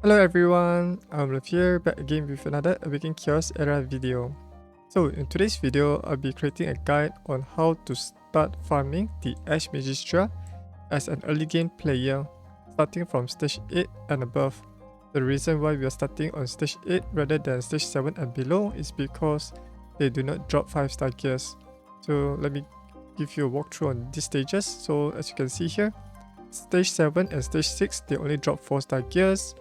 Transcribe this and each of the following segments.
Hello everyone, I'm Lev here, back again with another Awaken Chaos Era video. So in today's video, I'll be creating a guide on how to start farming the Ash Magisteria as an early game player, starting from stage 8 and above. The reason why we are starting on stage 8 rather than stage 7 and below is because they do not drop 5-star gears. So let me give you a walkthrough on these stages. So as you can see here, stage 7 and stage 6, they only drop 4-star gears.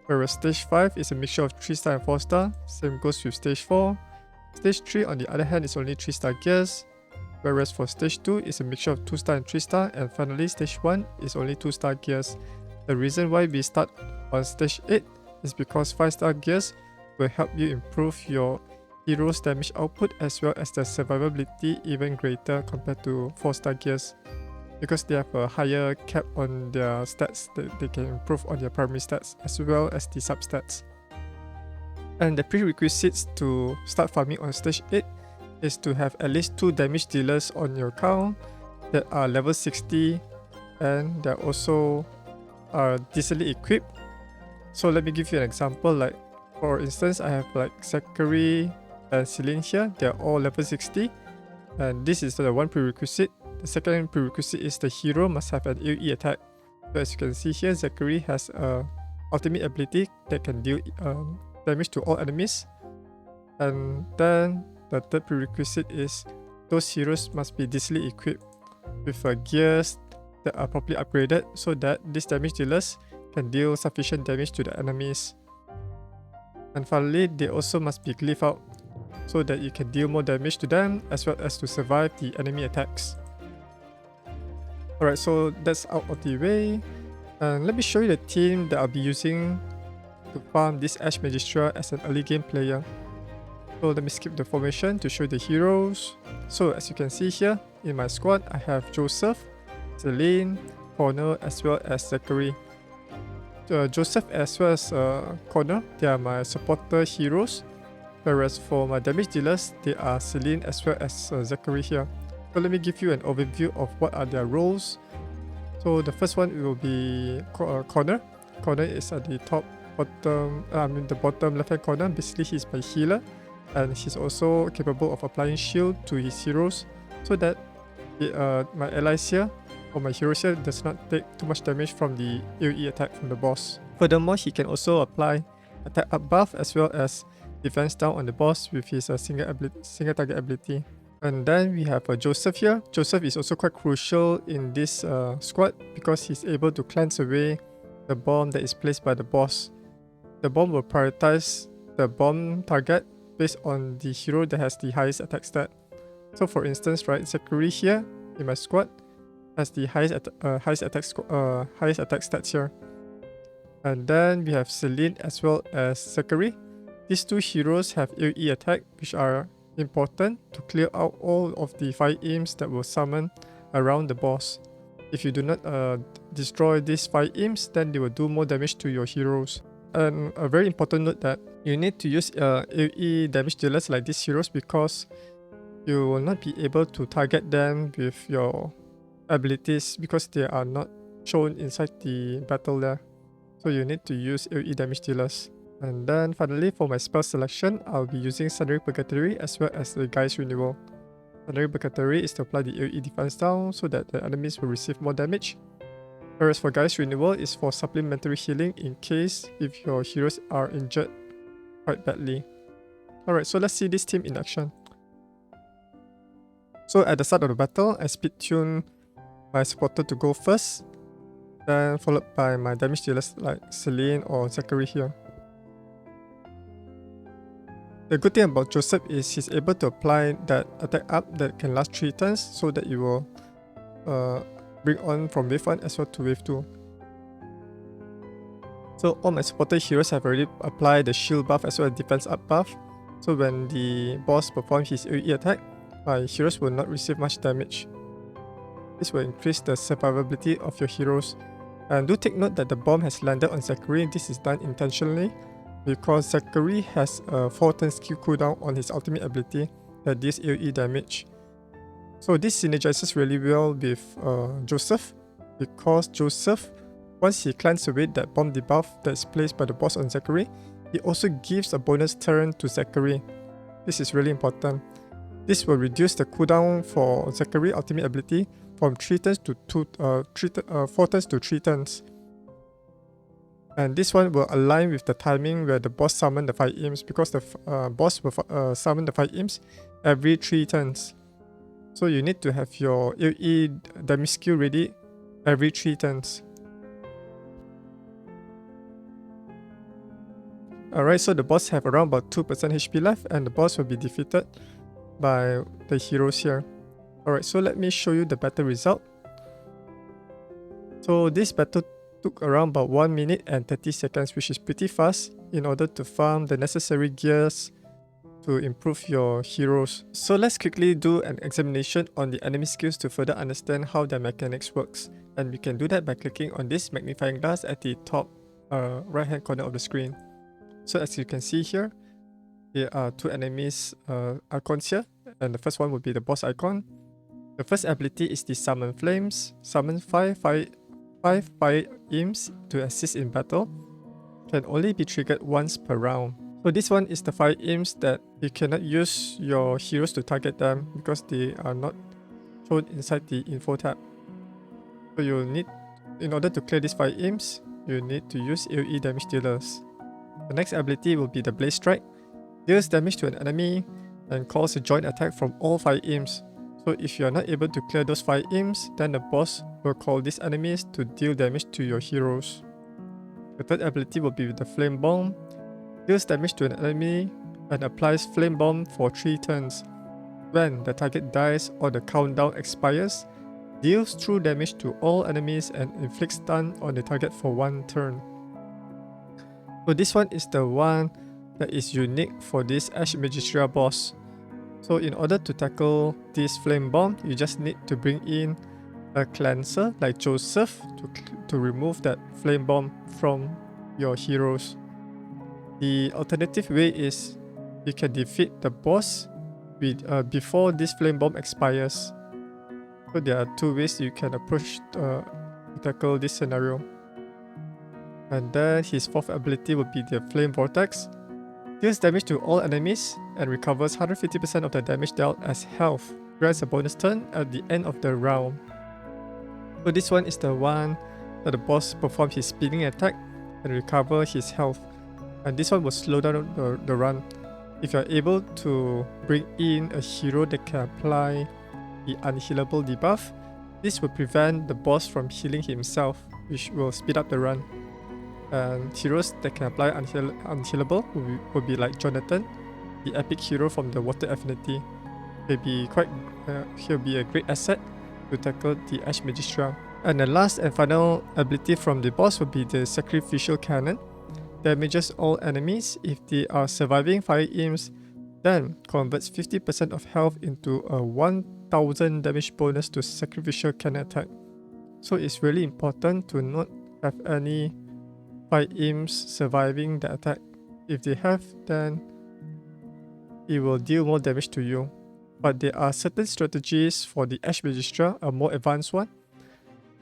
Whereas stage 5 is a mixture of 3-star and 4-star, same goes with stage 4. Stage 3 on the other hand is only 3-star gears, whereas for stage 2 is a mixture of 2-star and 3-star, and finally stage 1 is only 2-star gears. The reason why we start on stage 8 is because 5-star gears will help you improve your hero's damage output as well as their survivability even greater compared to 4-star gears, because they have a higher cap on their stats that they can improve on their primary stats as well as the substats. And the prerequisites to start farming on stage 8 is to have at least 2 damage dealers on your account that are level 60 and that also are decently equipped. So let me give you an example. Like for instance, I have like Zachary and Celine here. They are all level 60, and this is the one prerequisite. The second prerequisite is the hero must have an AoE attack. So as you can see here, Zachary has a ultimate ability that can deal damage to all enemies. And then the third prerequisite is those heroes must be decently equipped with gears that are properly upgraded so that these damage dealers can deal sufficient damage to the enemies. And finally, they also must be glyphed out so that you can deal more damage to them as well as to survive the enemy attacks. Alright, so that's out of the way. And let me show you the team that I'll be using to farm this Ash Magisteria as an early game player. So let me skip the formation to show the heroes. So as you can see here, in my squad, I have Joseph, Celine, Connor, as well as Zachary. Joseph as well as Connor, they are my supporter heroes. Whereas for my damage dealers, they are Celine as well as Zachary here. So let me give you an overview of what are their roles. So the first one will be Connor. Connor is at the the bottom left hand corner. Basically, he's my healer, and he's also capable of applying shield to his heroes so that my allies here or my heroes here does not take too much damage from the AoE attack from the boss. Furthermore, he can also apply attack up buff as well as defense down on the boss with his single target ability. And then we have Joseph here. Joseph is also quite crucial in this squad because he's able to cleanse away the bomb that is placed by the boss. The bomb will prioritize the bomb target based on the hero that has the highest attack stat. So for instance, right, Zachary here in my squad has the highest attack stats here. And then we have Celine as well as Zachary. These two heroes have AoE attack, which are important to clear out all of the fire imps that will summon around the boss. If you do not destroy these fire imps, then they will do more damage to your heroes. And a very important note that you need to use AoE damage dealers like these heroes because you will not be able to target them with your abilities because they are not shown inside the battle there. So you need to use AoE damage dealers. And then finally, for my spell selection, I'll be using Sundering Purgatory as well as the Guy's Renewal. Sundering Purgatory is to apply the AoE defense down so that the enemies will receive more damage. Whereas for Guy's Renewal is for supplementary healing in case if your heroes are injured quite badly. Alright, so let's see this team in action. So at the start of the battle, I speed tune my supporter to go first, then followed by my damage dealers like Celine or Zachary here. The good thing about Joseph is he's able to apply that attack up that can last 3 turns so that you will bring on from wave 1 as well to wave 2. So all my supporter heroes have already applied the shield buff as well as defense up buff. So when the boss performs his AoE attack, my heroes will not receive much damage. This will increase the survivability of your heroes. And do take note that the bomb has landed on Zachary. This is done intentionally because Zachary has a 4-turn skill cooldown on his ultimate ability that deals AoE damage. So this synergizes really well with Joseph because Joseph Once he cleanses away that bomb debuff that is placed by the boss on Zachary, he also gives a bonus turn to Zachary. This is really important. This will reduce the cooldown for Zachary ultimate ability from 4 turns to 3 turns. And this one will align with the timing where the boss summon the 5 imps, because the boss will summon the 5 imps every 3 turns. So you need to have your AoE damage skill ready every 3 turns. Alright, so the boss have around about 2% HP left, and the boss will be defeated by the heroes here. Alright, so let me show you the battle result. So this battle took around about 1 minute and 30 seconds, which is pretty fast in order to farm the necessary gears to improve your heroes. So let's quickly do an examination on the enemy skills to further understand how their mechanics works. And we can do that by clicking on this magnifying glass at the top right hand corner of the screen. So as you can see here, there are 2 enemies icons here, and the first one will be the boss icon. The first ability is the Summon Flames. Summon 5 fire imps to assist in battle. Can only be triggered once per round. So this one is the 5 imps that you cannot use your heroes to target them because they are not shown inside the info tab. So you'll need, in order to clear these 5 imps, you need to use AoE damage dealers. The next ability will be the Blaze Strike. Deals damage to an enemy and calls a joint attack from all 5 imps. So if you are not able to clear those 5 imps, then the boss will call these enemies to deal damage to your heroes. The third ability will be the Flame Bomb. Deals damage to an enemy and applies Flame Bomb for 3 turns. When the target dies or the countdown expires, deals true damage to all enemies and inflicts stun on the target for 1 turn. So this one is the one that is unique for this Ash Magisteria boss. So in order to tackle this Flame Bomb, you just need to bring in a cleanser like Joseph to remove that Flame Bomb from your heroes. The alternative way is you can defeat the boss with, before this Flame Bomb expires. So there are 2 ways you can approach to tackle this scenario. And then his 4th ability would be the Flame Vortex. Deals damage to all enemies and recovers 150% of the damage dealt as health. Grants a bonus turn at the end of the round. So this one is the one that the boss performs his speeding attack and recover his health. And this one will slow down the run. If you are able to bring in a hero that can apply the unhealable debuff, this will prevent the boss from healing himself, which will speed up the run. And heroes that can apply unhealable will be like Jonathan, the epic hero from the Water Affinity. He'll be a great asset to tackle the Ash Magisteria. And the last and final ability from the boss will be the Sacrificial Cannon. Damages all enemies. If they are surviving fire imps, then converts 50% of health into a 1000 damage bonus to Sacrificial Cannon attack. So it's really important to not have any 5 imps surviving the attack. If they have, then it will deal more damage to you. But there are certain strategies for the Ash Magisteria, a more advanced one,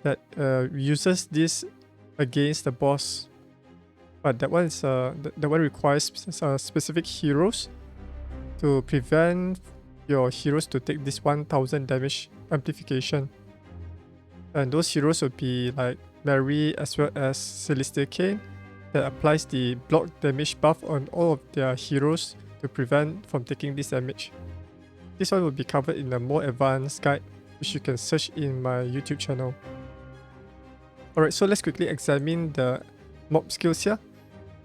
that uses this against the boss. But that one is that one requires specific heroes to prevent your heroes to take this 1000 damage amplification. And those heroes will be like Mary as well as Celestial Cane, that applies the block damage buff on all of their heroes to prevent from taking this damage. This one will be covered in a more advanced guide, which you can search in my YouTube channel. Alright, so let's quickly examine the mob skills here.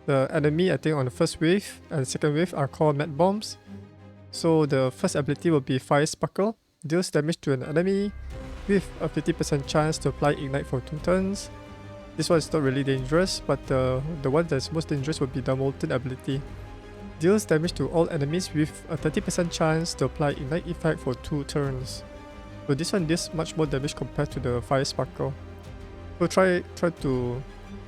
The enemy, I think, on the first wave and second wave are called Mad Bombs. So the first ability will be Fire Sparkle. Deals damage to an enemy with a 50% chance to apply Ignite for 2 turns. This one is not really dangerous, but the one that's most dangerous would be the Molten ability. Deals damage to all enemies with a 30% chance to apply Ignite effect for 2 turns. So this one deals much more damage compared to the Fire Sparkle. So try to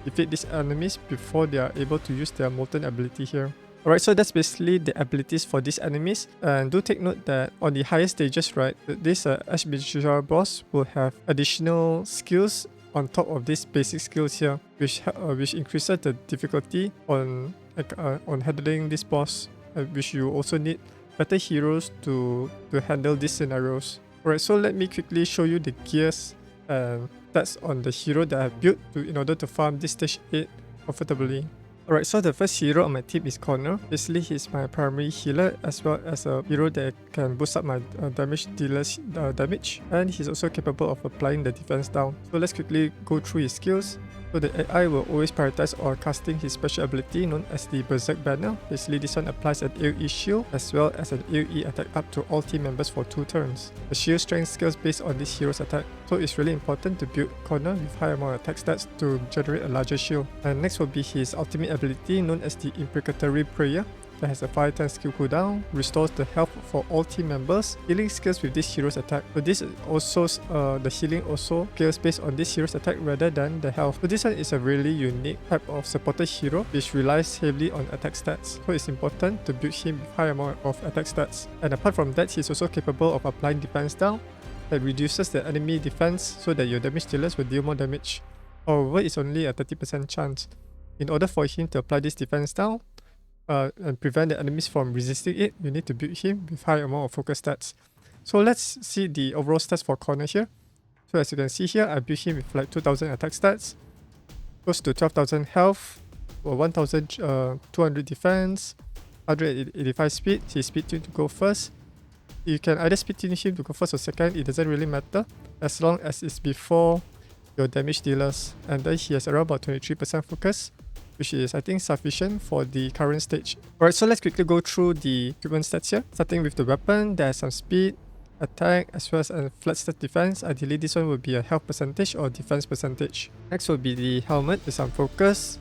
defeat these enemies before they are able to use their Molten ability here. Alright, so that's basically the abilities for these enemies. And do take note that on the higher stages, right, this Ash Magisteria boss will have additional skills on top of these basic skills here, which increases the difficulty on handling this boss, which you also need better heroes to handle these scenarios. Alright, so let me quickly show you the gears and stats on the hero that I have built in order to farm this stage 8 comfortably. Alright, so the first hero on my team is Connor. Basically, he's my primary healer as well as a hero that can boost up my damage dealer's damage, and he's also capable of applying the defense down. So let's quickly go through his skills. So the AI will always prioritize on casting his special ability known as the Berserk Banner. Basically, this one applies an AoE shield as well as an AoE attack up to all team members for 2 turns. The shield strength scales based on this hero's attack, so it's really important to build Connor with high amount of attack stats to generate a larger shield. And next will be his ultimate ability known as the Imprecatory Prayer. That has a 5-turn skill cooldown, restores the health for all team members, healing scales with this hero's attack. So this is also the healing also scales based on this hero's attack rather than the health. So this one is a really unique type of supported hero which relies heavily on attack stats. So it's important to build him with high amount of attack stats. And apart from that, he's also capable of applying defense down that reduces the enemy defense so that your damage dealers will deal more damage. However, it's only a 30% chance. In order for him to apply this defense down, and prevent the enemies from resisting it, you need to build him with high amount of focus stats. So let's see the overall stats for Connor here. So as you can see here, I built him with like 2000 attack stats, close to 12,000 health, or 1200 defense, 185 speed. His speed tuned to go first. You can either speed tune him to go first or second, it doesn't really matter as long as it's before your damage dealers. And then he has around about 23% focus, which is I think sufficient for the current stage. Alright, so let's quickly go through the equipment stats here. Starting with the weapon, there's some speed, attack, as well as a flat stat defense. Ideally, this one will be a health percentage or defense percentage. Next will be the helmet with some focus,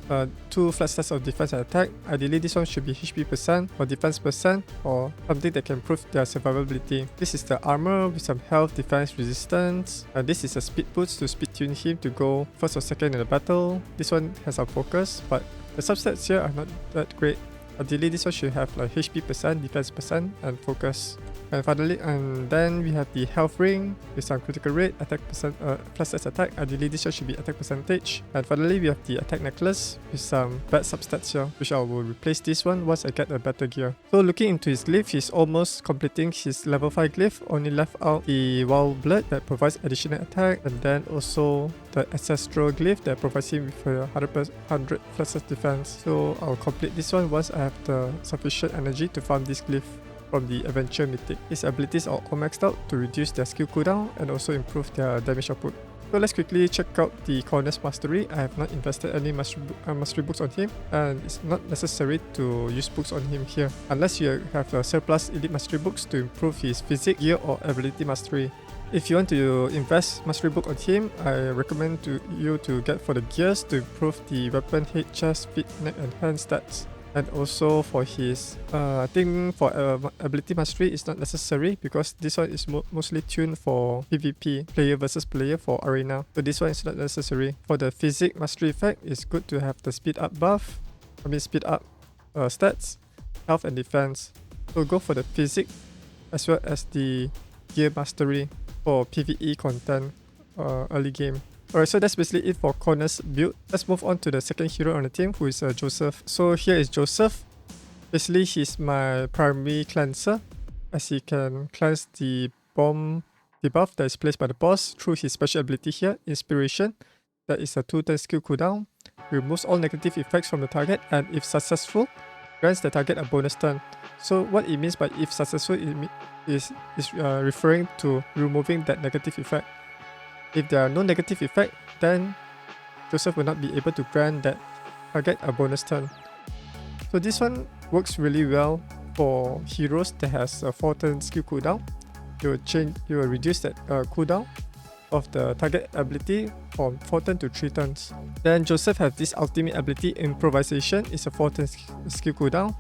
2 flat stats of defense and attack. Ideally, this one should be HP percent or defense percent or something that can improve their survivability. This is the armor with some health, defense, resistance. This is a speed boost to speed tune him to go first or second in the battle. This one has some focus, but the substats here are not that great. Ideally, this one should have like HP percent, defense percent, and focus. And finally, and then we have the health ring with some critical rate, attack percent, plus stats attack. Ideally, this one should be attack percentage. And finally, we have the attack necklace with some bad substats here, which I will replace this one once I get a better gear. So looking into his glyph, he's almost completing his level 5 glyph. Only left out the wild blood that provides additional attack, and then also the ancestral glyph that provides him with a 100 plus defense. So I'll complete this one once I have the sufficient energy to farm this glyph from the Adventure Mythic. His abilities are all maxed out to reduce their skill cooldown and also improve their damage output. So let's quickly check out the Corner's Mastery. I have not invested any mastery books on him, and it's not necessary to use books on him here unless you have a surplus elite mastery books to improve his physique, gear or ability mastery. If you want to invest mastery book on him, I recommend you to get for the gears to improve the weapon, head, chest, feet, neck and hand stats. And also for his, I think for ability mastery it's not necessary because this one is mostly tuned for PvP, player versus player for arena. So this one is not necessary. For the physique mastery effect, it's good to have the speed up buff, speed up stats, health and defense. So go for the physique as well as the gear mastery for PvE content early game. Alright, so that's basically it for Connor's build. Let's move on to the second hero on the team, who is Joseph. So here is Joseph. Basically, he's my primary cleanser, as he can cleanse the bomb debuff that is placed by the boss through his special ability here, Inspiration. That is a 2-turn skill cooldown. Removes all negative effects from the target, and if successful, grants the target a bonus turn. So what it means by if successful is referring to removing that negative effect. If there are no negative effect, then Joseph will not be able to grant that target a bonus turn. So this one works really well for heroes that has a 4-turn skill cooldown. You will reduce that cooldown of the target ability from 4 turns to 3 turns. Then Joseph has this ultimate ability, Improvisation. It's a 4-turn skill cooldown,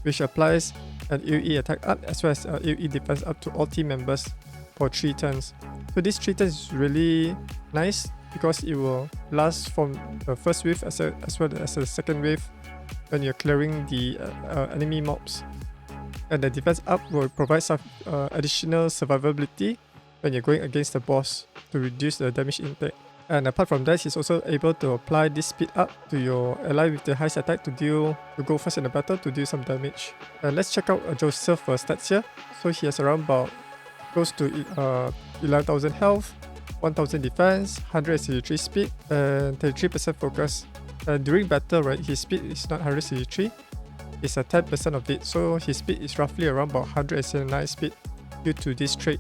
which applies an AoE attack up as well as AoE defense up to all team members for 3 turns. So this 3 turns is really nice because it will last from the first wave as well as the second wave when you're clearing the enemy mobs. And the defense up will provide some additional survivability when you're going against the boss to reduce the damage intake. And apart from that, he's also able to apply this speed up to your ally with the highest attack to go first in the battle to deal some damage. Let's check out Joseph stats here. So he has around about close to 11,000 health, 1,000 defense, 163 speed, and 33% focus. During battle, right, his speed is not 163, it's a 10% of it, so his speed is roughly around about 179 speed due to this trait.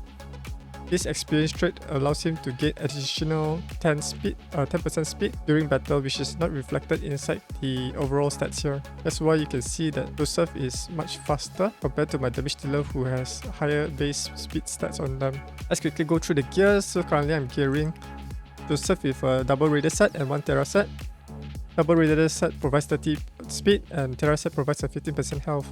This experience trait allows him to gain additional 10% speed during battle, which is not reflected inside the overall stats here. That's why you can see that Joseph is much faster compared to my damage dealer who has higher base speed stats on them. Let's quickly go through the gears. So currently I'm gearing Joseph with a double radiator set and 1 Terra set. Double radiator set provides 30 speed and Terra set provides a 15% health.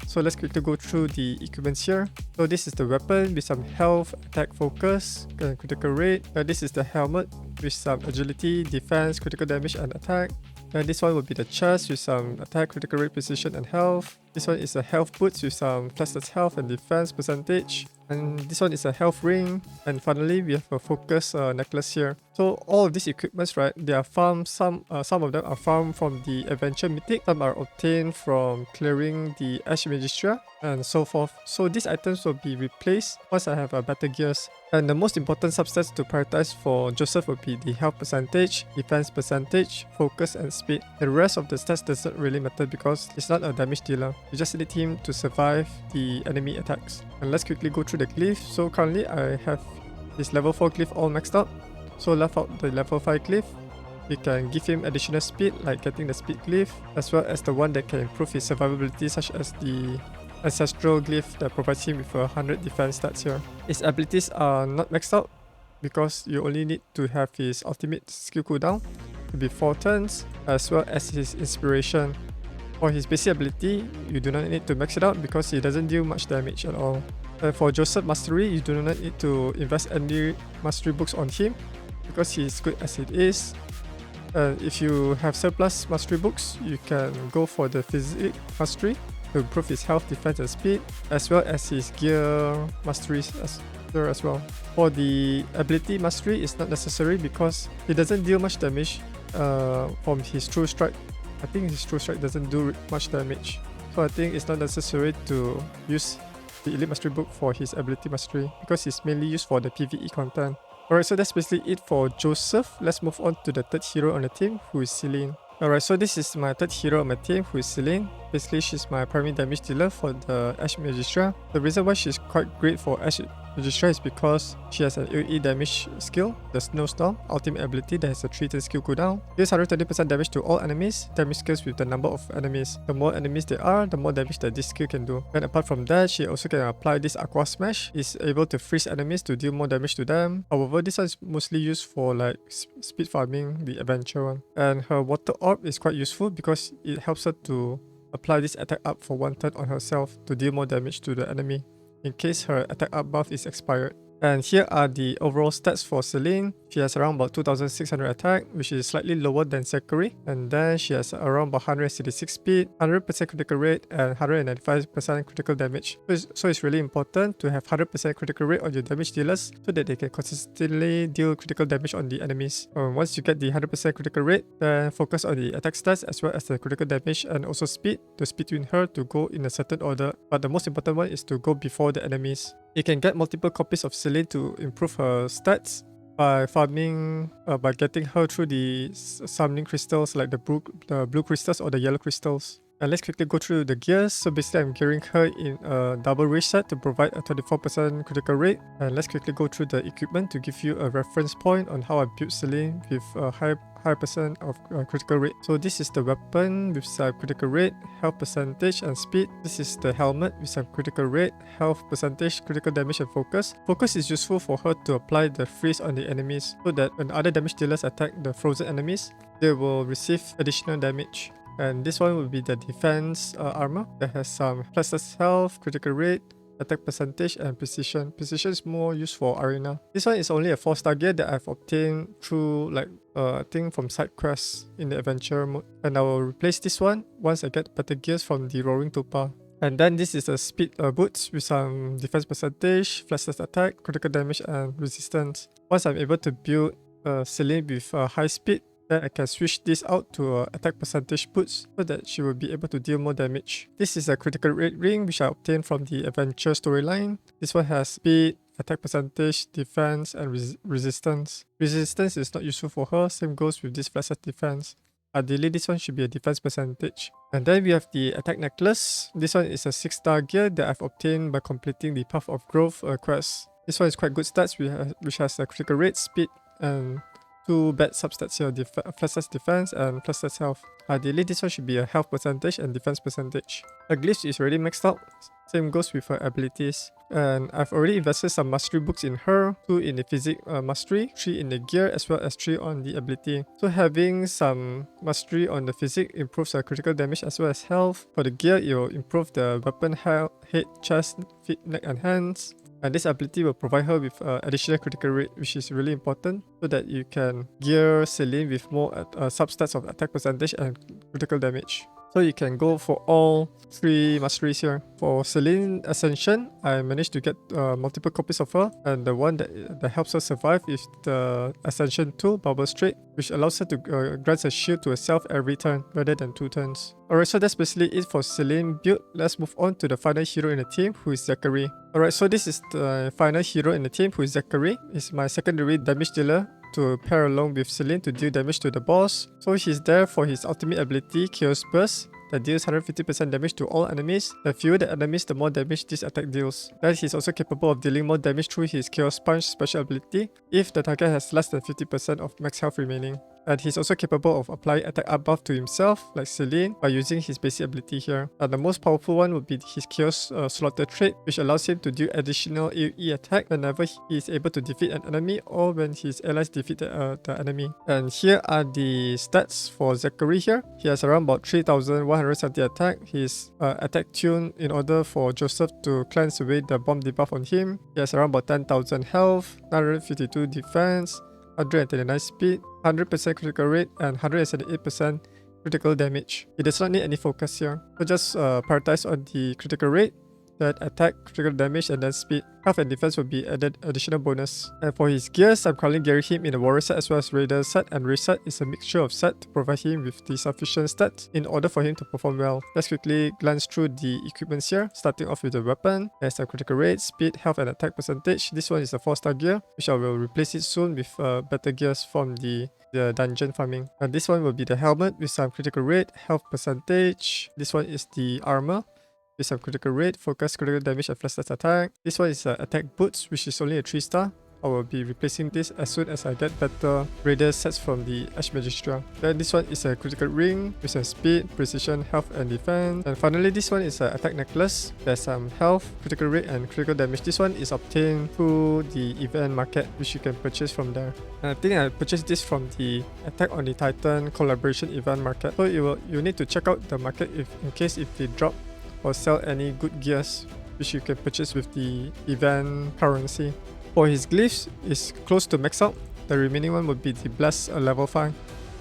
So let's quickly go through the equipments here. So this is the weapon with some health, attack focus, and critical rate. This is the helmet with some agility, defense, critical damage and attack. And this one will be the chest with some attack, critical rate, precision and health. This one is a health boots with some plus health and defense percentage. And this one is a health ring. And finally, we have a focus necklace here. So all of these equipments, right, they are farmed. Some of them are farmed from the adventure mythic. Some are obtained from clearing the Ash Magisteria and so forth. So these items will be replaced once I have better gears. And the most important substats to prioritize for Joseph will be the health percentage, defense percentage, focus and speed. The rest of the stats doesn't really matter because he's not a damage dealer. You just need him to survive the enemy attacks. And let's quickly go through the glyph. So currently I have his level 4 glyph all maxed out. So left out the level 5 glyph. We can give him additional speed like getting the speed glyph, as well as the one that can improve his survivability, such as the ancestral glyph that provides him with 100 defense stats here. His abilities are not maxed out because you only need to have his ultimate skill cooldown to be 4 turns, as well as his inspiration. For his basic ability, you do not need to max it out because he doesn't deal much damage at all. And for Joseph Mastery, you do not need to invest any mastery books on him because he is good as it is. If you have surplus mastery books, you can go for the physics mastery to improve his health, defense and speed, as well as his gear masteries as well. For the ability mastery, it's not necessary because he doesn't deal much damage from his true strike. I think his true strike doesn't do much damage, so I think it's not necessary to use the elite mastery book for his ability mastery because it's mainly used for the PvE content. Alright, so that's basically it for Joseph. Let's move on to the third hero on the team, who is Celine. Alright, so this is my third hero on my team, who is Celine. Basically, she's my primary damage dealer for the Ash Magisteria. The reason why she's quite great for Ash Magisteria is because she has an AoE damage skill, the Snowstorm, ultimate ability that has a 3-turn skill cooldown. Deals 120% damage to all enemies, damage scales with the number of enemies. The more enemies there are, the more damage that this skill can do. And apart from that, she also can apply this Aqua Smash. Is able to freeze enemies to deal more damage to them. However, this one is mostly used for like speed farming, the adventure one. And her Water Orb is quite useful because it helps her to apply this attack up for 1 turn on herself to deal more damage to the enemy in case her attack up buff is expired. And here are the overall stats for Celine. She has around about 2600 attack, which is slightly lower than Zachary. And then she has around about 166 speed, 100% critical rate, and 195% critical damage. So it's really important to have 100% critical rate on your damage dealers so that they can consistently deal critical damage on the enemies. Once you get the 100% critical rate, then focus on the attack stats as well as the critical damage and also speed. The speed between her to go in a certain order. But the most important one is to go before the enemies. You can get multiple copies of Celine to improve her stats by farming, by getting her through the summoning crystals like the blue crystals or the yellow crystals. And let's quickly go through the gears. So basically I'm gearing her in a double rage set to provide a 24% critical rate. And let's quickly go through the equipment to give you a reference point on how I built Celine with a high percent of critical rate. So this is the weapon with some critical rate, health percentage and speed. This is the helmet with some critical rate, health percentage, critical damage and focus. Focus is useful for her to apply the freeze on the enemies so that when other damage dealers attack the frozen enemies, they will receive additional damage. And this one will be the defense armor that has some plus health, critical rate, attack percentage and precision. Precision is more used for arena. This one is only a 4-star gear that I've obtained through like I think from side quests in the adventure mode. And I will replace this one once I get better gears from the Roaring Tupa. And then this is the speed boots with some defense percentage, flashless attack, critical damage and resistance. Once I'm able to build Celine with high speed, then I can switch this out to attack percentage boost so that she will be able to deal more damage. This is a critical rate ring which I obtained from the adventure storyline. This one has speed, attack percentage, defense, and resistance. Resistance is not useful for her, same goes with this flat defense. Ideally, this one should be a defense percentage. And then we have the attack necklace. This one is a 6-star gear that I've obtained by completing the Path of Growth quest. This one is quite good stats, which has a critical rate, speed, and 2 bad substats here, flat defense and plus health. Ideally, this one should be a health percentage and defense percentage. Her glyph is already maxed out. Same goes with her abilities. And I've already invested some mastery books in her, 2 in the physic mastery, 3 in the gear, as well as 3 on the ability. So having some mastery on the physic improves her critical damage as well as health. For the gear, it will improve the weapon head, chest, feet, neck, and hands. And this ability will provide her with additional critical rate, which is really important, so that you can gear Celine with more substats of attack percentage and critical damage. So you can go for all 3 masteries here. For Celine Ascension, I managed to get multiple copies of her, and the one that helps her survive is the Ascension 2 Bubble Straight, which allows her to grant a shield to herself every turn rather than 2 turns. Alright, so that's basically it for Celine build. Let's move on to the final hero in the team, who is Zachary. Alright, so this is the final hero in the team, who is Zachary. He's my secondary damage dealer to pair along with Celine to deal damage to the boss. So he's there for his ultimate ability, Chaos Burst, that deals 150% damage to all enemies. The fewer the enemies, the more damage this attack deals. Then he's also capable of dealing more damage through his Chaos Punch special ability if the target has less than 50% of max health remaining. And he's also capable of applying attack up buff to himself, like Celine, by using his basic ability here. And the most powerful one would be his Chaos Slaughter trait, which allows him to do additional AoE attack whenever he is able to defeat an enemy or when his allies defeat the enemy. And here are the stats for Zachary here. He has around about 3170 attack. His attack tune in order for Joseph to cleanse away the bomb debuff on him. He has around about 10,000 health, 952 defense, 129 speed, 100% critical rate, and 178% critical damage. He does not need any focus here. So just prioritize on the critical rate, then attack, critical damage, and then speed. Health and defense will be added additional bonus. And for his gears, I'm currently gearing him in the Warrior set as well as Raider set, and Race set is a mixture of set to provide him with the sufficient stats in order for him to perform well. Let's quickly glance through the equipments here, starting off with the weapon. There's a critical rate, speed, health, and attack percentage. This one is a 4-star gear, which I will replace it soon with better gears from the dungeon farming. And this one will be the helmet with some critical rate, health percentage. This one is the armor with some critical rate, focus, critical damage, and flash attack. This one is attack boots, which is only a 3-star. I will be replacing this as soon as I get better Raider sets from the Ash Magisteria. Then this one is a critical ring with some speed, precision, health, and defense. And finally, this one is an attack necklace. There's some health, critical rate, and critical damage. This one is obtained through the event market, which you can purchase from there. And I think I purchased this from the Attack on the Titan collaboration event market. So you need to check out the market in case if they drop or sell any good gears, which you can purchase with the event currency. For his glyphs is close to max out. The remaining one would be the Blast level 5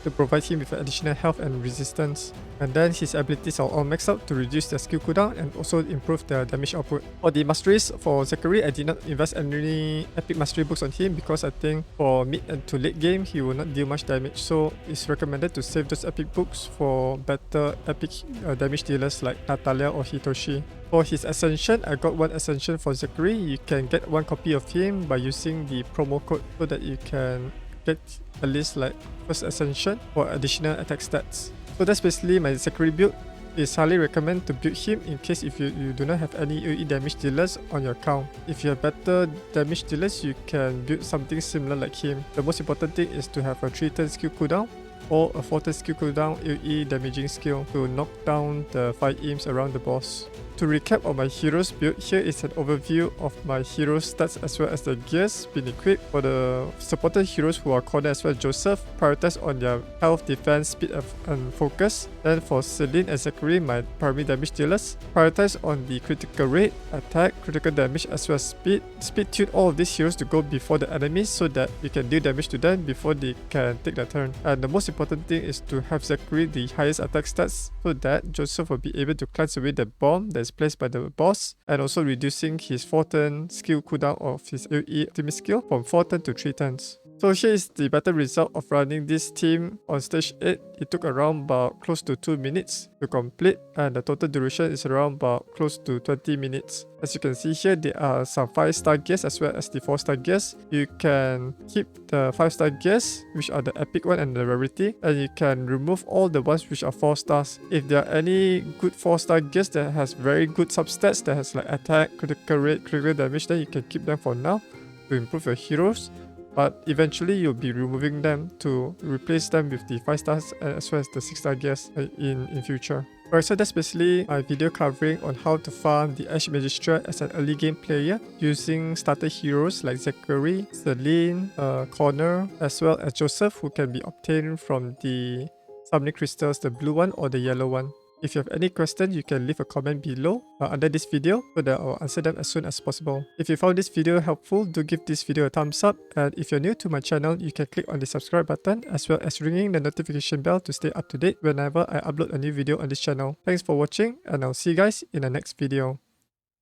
to provide him with additional health and resistance. And then his abilities are all maxed out to reduce their skill cooldown and also improve their damage output. For the masteries, for Zachary, I did not invest any epic mastery books on him because I think for mid and to late game, he will not deal much damage. So it's recommended to save those epic books for better epic damage dealers like Natalia or Hitoshi. For his Ascension, I got 1 Ascension for Zachary. You can get 1 copy of him by using the promo code so that you can get at least like first Ascension for additional attack stats. So that's basically my Zachary build. It's highly recommend to build him in case if you do not have any AoE damage dealers on your account. If you have better damage dealers, you can build something similar like him. The most important thing is to have a 3-turn skill cooldown or a 4-turn skill cooldown AoE damaging skill to knock down the 5 imps around the boss. To recap on my heroes build, here is an overview of my hero stats as well as the gears being equipped. For the supported heroes who are cornered as well as Joseph, prioritize on their health, defense, speed, and focus. Then for Celine and Zachary, my primary damage dealers, prioritize on the critical rate, attack, critical damage as well as speed. Speed tune all of these heroes to go before the enemies so that you can deal damage to them before they can take their turn. And the most important thing is to have Zachary the highest attack stats so that Joseph will be able to cleanse away the bomb that is placed by the boss, and also reducing his 4-turn skill cooldown of his AoE ultimate skill from 4 turns to 3 turns. So here is the better result of running this team on stage 8. It took around about close to 2 minutes to complete, and the total duration is around about close to 20 minutes. As you can see here, there are some 5-star gears as well as the 4-star gears. You can keep the 5-star gears, which are the epic one and the rarity, and you can remove all the ones which are 4 stars. If there are any good 4-star gears that has very good substats, that has like attack, critical rate, critical damage, then you can keep them for now to improve your heroes. But eventually you'll be removing them to replace them with the 5 stars as well as the 6-star gears in future. Alright, so that's basically my video covering on how to farm the Ash Magisteria as an early game player using starter heroes like Zachary, Celine, Connor, as well as Joseph, who can be obtained from the summoning crystals, the blue one or the yellow one. If you have any questions, you can leave a comment below under this video so that I'll answer them as soon as possible. If you found this video helpful, do give this video a thumbs up, and if you're new to my channel, you can click on the subscribe button as well as ringing the notification bell to stay up to date whenever I upload a new video on this channel. Thanks for watching, and I'll see you guys in the next video.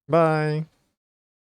Bye!